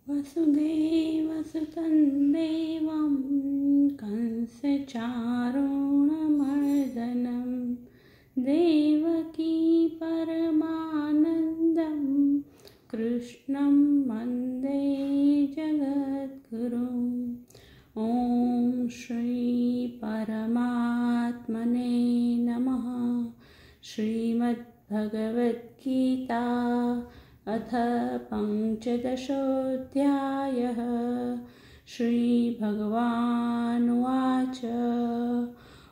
वसुदेवसुतं देवं कंसचारूणमर्दनं देवकी परमानन्दं कृष्णं वन्दे जगद्गुरुम्। ॐ श्री परमात्मने नमः। श्रीमद्भगवद्गीता अथ पञ्चदशोऽध्यायः। श्रीभगवानुवाच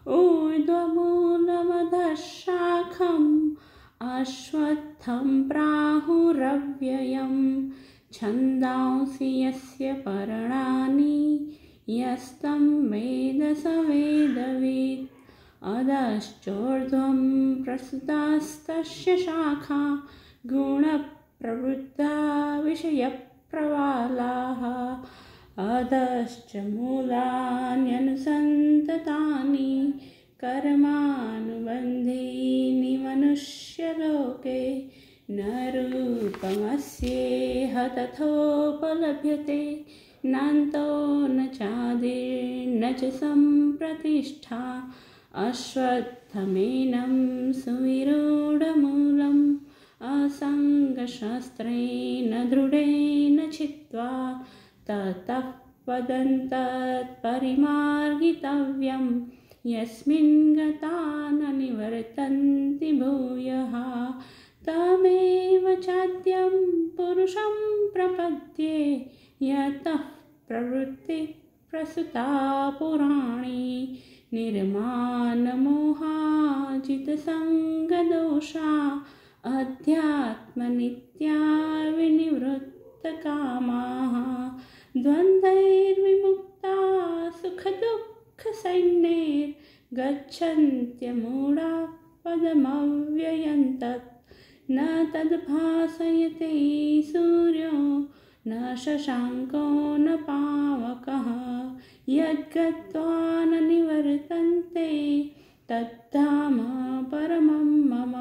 ऊर्ध्वमूलमधः शाखम् अश्वत्थं प्राहुरव्ययम् छन्दांसि यस्य पर्णानि यस्तं वेद स वेदवित्। अधश्चोर्ध्वं प्रसृतास्तस्य शाखा गुणप्रवृद्धा विषयप्रवालाः। अधश्च मूलान्यनुसन्ततानि कर्मानुबन्धीनि मनुष्यलोके। न रूपमस्येह तथोपलभ्यते नान्तो न चादिर्न च सम्प्रतिष्ठा। अश्वत्थमेनं सुविरूढमूलम् असङ्गशस्त्रेण दृढेन छित्त्वा ततः पदं तत्परिमार्गितव्यं यस्मिन् गता न निवर्तन्ति भूयः। तमेव चाद्यं पुरुषं प्रपद्ये यतः प्रवृत्तिः प्रसृता पुराणी। निर्मानमोहाजितसङ्गदोषा अध्यात्मनित्या विनिवृत्तकामाः। द्वन्द्वैर्विमुक्ता सुखदुःखसैन्यैर्गच्छन्त्यमूढा पदमव्ययं तत्। न तद्भासयते सूर्यो न शशाङ्को न पावकः। यद्गत्वा न निवर्तन्ते तद्धाम परमं मम।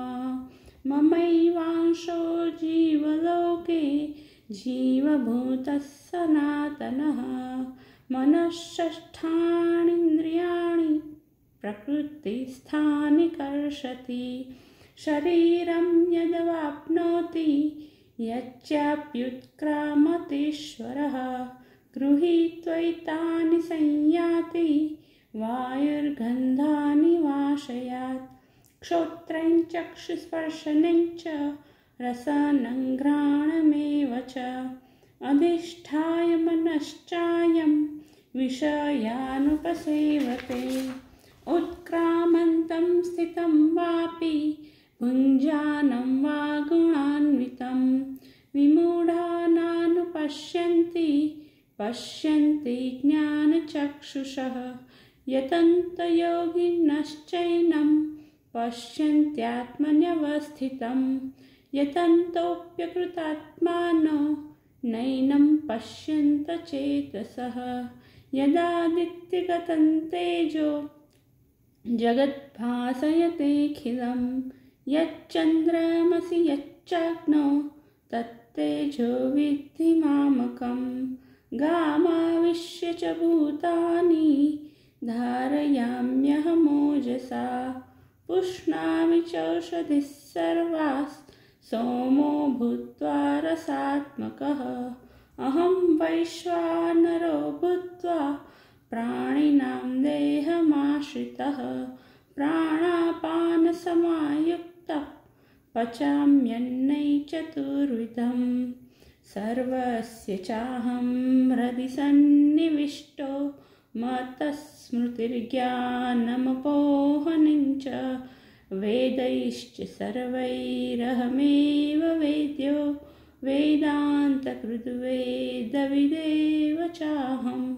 ममैवांशो जीवलोके जीवभूतः सनातनः। मनःषष्ठानीन्द्रियाणि प्रकृतिस्थानि कर्षति। शरीरं यदवाप्नोति यच्चाप्युत्क्रामतीश्वरः। गृहीत्वैतानि संयाति वायुर्गन्धानि वाशयात्। श्रोत्रं चक्षुस्पर्शनं च रसनङ्घ्राणमेव च। अधिष्ठाय मनश्चायं विषयानुपसेवते। उत्क्रामन्तं स्थितं वापि भुञ्जानं वा गुणान्वितं। विमूढा नानुपश्यन्ति पश्यन्ति ज्ञानचक्षुषः। यतन्तयोगिनश्चैनं पश्यन्त्यात्मन्यवस्थितं। यतन्तोऽप्यकृतात्मानो नैनं पश्यन्त चेतसः। यदादित्यगतं तेजो जगद्भासयतेऽखिलं। यच्चन्द्रमसि यच्चाग्नौ तत्तेजो विद्धि मामकम्। गामाविश्य च भूतानि धारयाम्यहमोजसा। पुष्णामि चौषधिः सर्वाः सोमो भूत्वा रसात्मकः। अहं वैश्वानरो भूत्वा प्राणिनां देहमाश्रितः। प्राणापानसमायुक्तः पचाम्यन्नै चतुर्विधम्। सर्वस्य चाहं हृदि सन्निविष्टो मत्तः स्मृतिर्ज्ञानमपोहनं च। वेदैश्च सर्वैरहमेव वेद्यो वेदान्तकृद्वेदविदेव चाहम्।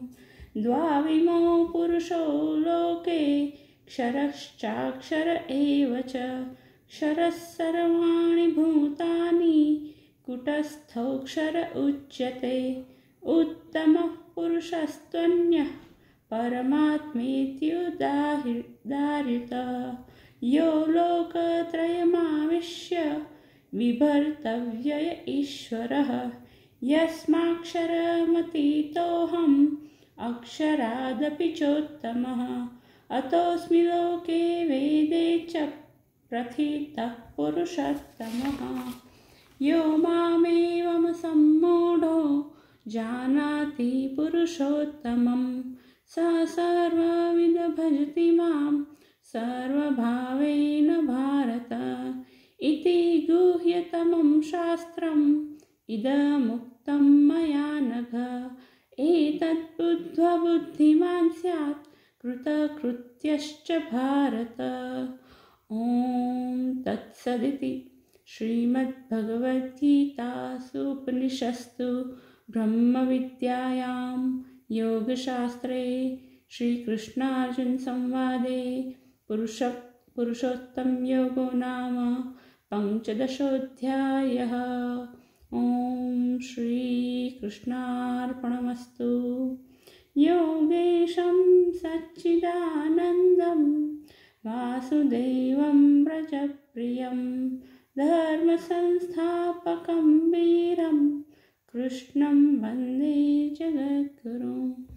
द्वाविमो पुरुषो लोके क्षरश्चाक्षर एव च। क्षरः सर्वाणि भूतानि कुटस्थोऽक्षर उच्यते। उत्तमः पुरुषस्त्वन्यः परमात्मेत्युदाहृतः। यो लोकत्रयमाविश्य विभर्तव्य ईश्वरः। यस्माक्षरमतीतोऽहम् अक्षरादपि चोत्तमः अतोऽस्मि लोके वेदे च प्रथितः पुरुषोत्तमः यो मामेवमसम्मूढो जानाति पुरुषोत्तमं स सर्वविद भजति मां सर्वभावेन भारत इति गुह्यतमं शास्त्रम् इदमुक्तं मया नघ एतद्बुद्ध्वा बुद्धिमान् स्यात् कृतकृत्यश्च भारत। ॐ तत्सदिति श्रीमद्भगवद्गीतासु उपनिषत्सु ब्रह्मविद्यायां योगशास्त्रे श्रीकृष्णार्जुनसंवादे पुरुषोत्तमयोगो नाम पञ्चदशोऽध्यायः। ॐ श्रीकृष्णार्पणमस्तु। योगेशं सच्चिदानन्दं वासुदेवं व्रजप्रियं धर्मसंस्थापकं वीरं कृष्णं वन्दे जगद्गुरुम्।